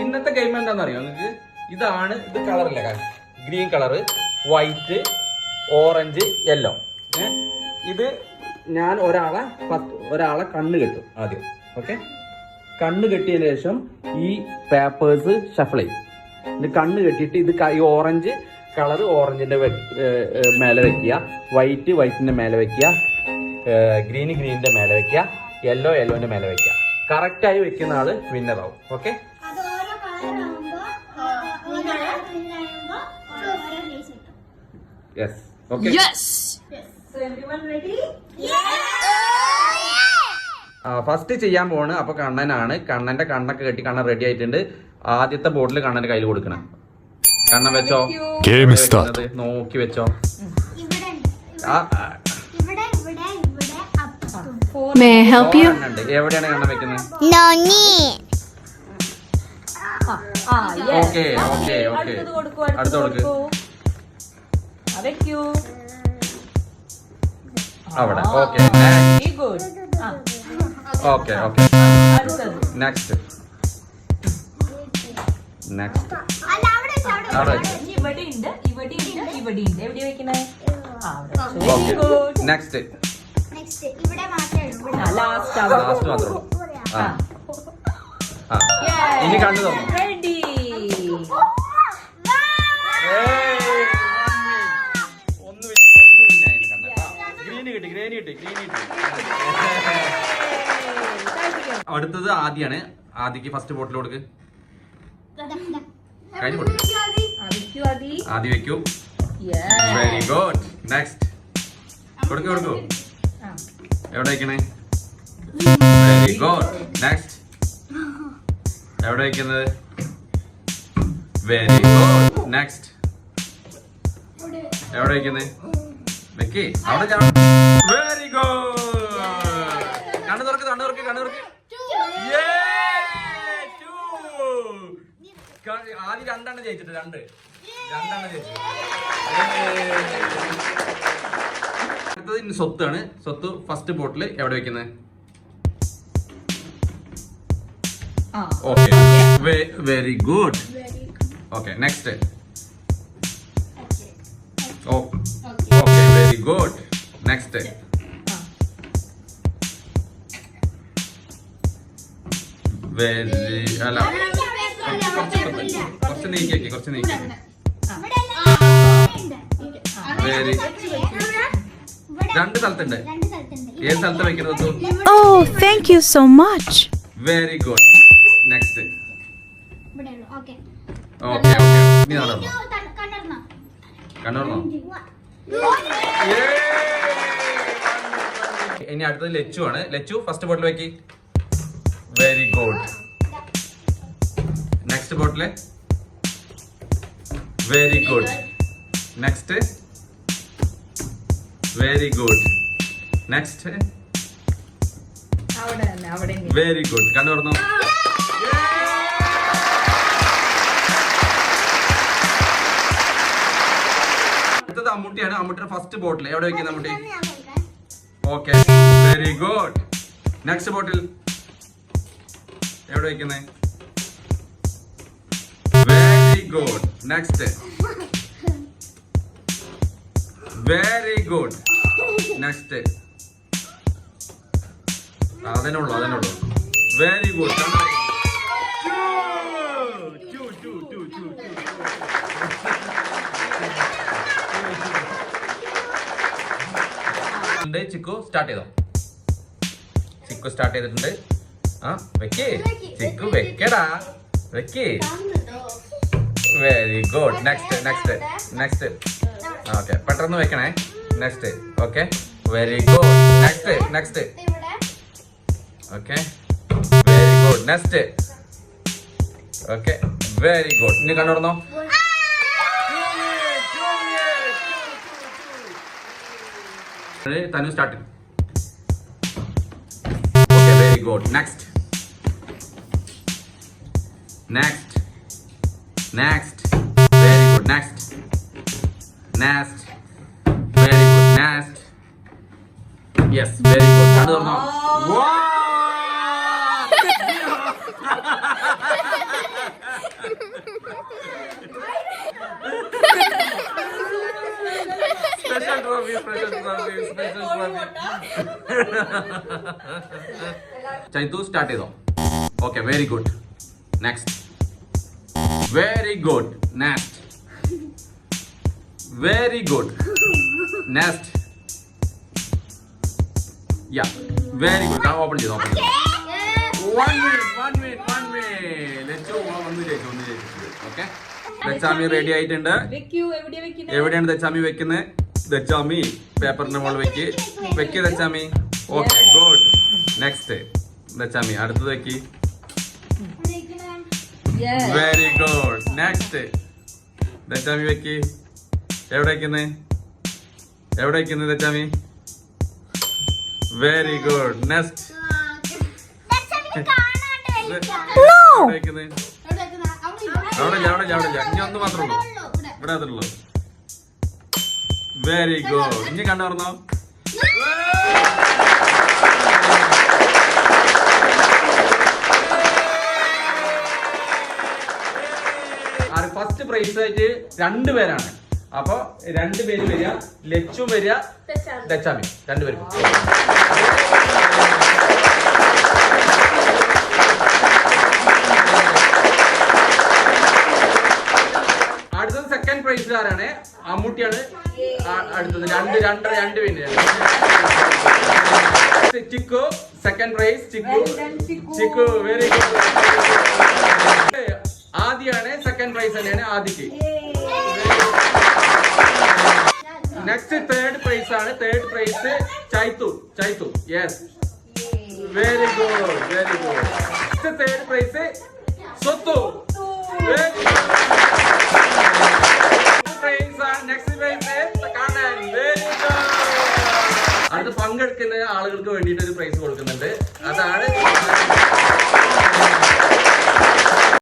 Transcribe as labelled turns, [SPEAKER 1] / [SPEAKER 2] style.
[SPEAKER 1] ഇന്നത്തെ ഗെയിം എന്താണെന്നറിയോ നിങ്ങൾക്ക്? ഇതാണ് ഇത് കളറില്ല, green colour, white, orange, yellow. ഇത് ഞാൻ ഒരാളെ കണ്ണ് കെട്ടും ആദ്യം. ഓക്കെ, കണ്ണ് കെട്ടിയതിന് ശേഷം ഈ പേപ്പേഴ്സ് ഷഫിൾ ചെയ്യും. ഇത് കണ്ണ് കെട്ടിയിട്ട് ഇത് ഈ ഓറഞ്ച് കളർ ഓറഞ്ചിന്റെ മേലെ വെക്കുക, വൈറ്റിന്റെ മേലെ വെക്കുക, ഗ്രീനിന്റെ മേലെ വെക്കുക, യെല്ലോന്റെ മേലെ വെക്കുക. കറക്റ്റായി വെക്കുന്ന ആള് വിന്നർ ആവും. Okay, yes, okay. ഫസ്റ്റ് ചെയ്യാൻ പോണ് അപ്പൊ കണ്ണനാണ്. കണ്ണന്റെ കണ്ണൊക്കെ കെട്ടി കണ്ണൻ റെഡി ആയിട്ടുണ്ട്. ആദ്യത്തെ ബോട്ടിൽ കണ്ണന്റെ കയ്യിൽ കൊടുക്കണം. കണ്ണൻ വെച്ചോ, നോക്കി വെച്ചോ. എവിടെയാണ് കണ്ണൻ വെക്കുന്നത്? ഓക്കെ ഓക്കെ ഓക്കെ, അടുത്ത് കൊടുക്ക്. അവിടെ. Okay, okay okay. Next next next last മാത്രം. ഇനി കണ്ടു തോന്നും. അടുത്തത് ആദ്യാണ്. ആദ്യക്ക് ഫസ്റ്റ് ബോട്ടിൽ കൊടുക്ക്. കഴിഞ്ഞു കൊടുക്ക്. ആദ്യം വെക്കൂ. Very good. നെക്സ്റ്റ് കൊടുക്കൂ കൊടുക്കൂ. എവിടെ വെക്കണേ? Very good. നെക്സ്റ്റ് എവിടെ വെക്കുന്നത്? Very good. നെക്സ്റ്റ് എവിടെ വെക്കുന്നത്? വെക്കേ അവിടെ. Very good. കണ്ണു തുറക്ക്, കണ്ണു തുറക്ക്, കണ്ണു തുറക്ക്. ആദ്യം രണ്ടെണ്ണം ജയിച്ചിട്ട് രണ്ടെണ്ണം ജയിച്ചിട്ട്. അടുത്തത് ഇനി സ്വത്താണ്. സ്വത്ത് ഫസ്റ്റ് ബോട്ടിൽ എവിടെ വെക്കുന്നത്? Okay, very good. Okay, next. Okay, very good. Next. Very അല്ല, കുറച്ച് നീക്കി, കുറച്ച് നീക്കി. വെരി രണ്ട് സ്ഥലത്തുണ്ട്. ഏത് സ്ഥലത്ത് വെക്കുന്നത്?
[SPEAKER 2] Oh, thank you so much.
[SPEAKER 1] Very good. Next. Okay okay. ഇനി നടന്നോ? കണ്ണൂർന്നോ? ഇനി അടുത്തത് ലച്ചു ആണ്. ലച്ചു ഫസ്റ്റ് ബോട്ടിൽ വെക്കി. Very good. Next bottle. Very good. Next. Very good. Next. Very good. കണ്ടു തുറന്നു. അടുത്തത് അമ്മൂട്ടിയാണ്. അമ്മൂട്ടിയുടെ ഫസ്റ്റ് ബോട്ടിൽ എവിടെ വെക്കുന്നത്? Ammutty. Okay, very good. Next bottle എവിടെ വെക്കുന്നത്? Very good. Next. Very good. Next. അതിനുള്ളൂ. Very good. ചിക്കു സ്റ്റാർട്ട് ചെയ്തോ? ചിക്കു സ്റ്റാർട്ട് ചെയ്തിട്ടുണ്ട്. വെക്കേ ചിക്കു, വെക്കടാ, വെക്കേ. Very good. നെക്സ്റ്റ്. ഓക്കെ, പെട്ടെന്ന് വെക്കണേ. Next. Okay, very good. Next. Okay, very good. Next. Okay, very good. ഇനി കണ്ടുവന്നോ? Tanu start. Okay, very good. Next. Very good. Next. Very good. Next. Yes, very good. Kadu orno. Wow! Chaitu start ചെയ്തോ. Okay, very good. Next. Very good. Next. Very good. Next. Yeah, very good. Open ചെയ്തു. One minute. ഒന്ന് ജയിച്ചു. Okay, ദച്ചാമി ready ആയിട്ടുണ്ട്. എവിടെയാണ് ദച്ചാമി വെക്കുന്നത്? ദച്ചാമി പേപ്പറിന്റെ മുകളിൽ വെക്ക് Dachami. Okay, good. Next Dachami അടുത്തത് വെക്കി. Very good. നെക്സ്റ്റ് ദച്ചാമി വെക്കി. എവിടെ വെക്കുന്നത് ദച്ചാമി? Very good. നെക്സ്റ്റ്. അവിടെ ഇനി ഒന്ന് മാത്രമേ ഉള്ളൂ. ഇവിടെ അതുള്ളൂ. Very good. ഇനി കണ്ടു പറഞ്ഞോ. ഫസ്റ്റ് പ്രൈസ് ആയിട്ട് 2 പേരാണ്. അപ്പൊ 2 പേര് വരിക. ലച്ചും വരിക, ദച്ചാമി 2 പേരും. അടുത്തത് സെക്കൻഡ് പ്രൈസുകാരാണ്. അമ്മൂട്ടിയാണ് അടുത്തത്. 2 പേര്. Chikku second prize. Chikku very good. ആദ്യാണ് സെക്കൻഡ് പ്രൈസ് തന്നെയാണ് ആദിക്ക്. നെക്സ്റ്റ് തേർഡ് പ്രൈസ് ആണ്. Third prize Chaitu. Yes, very good. Next third prize Swathu. Very good. Next prize കാണാൻ. Very good. അടുത്ത് പങ്കെടുക്കുന്ന ആളുകൾക്ക് വേണ്ടിയിട്ട് ഒരു പ്രൈസ് കൊടുക്കുന്നുണ്ട്. അതാണ്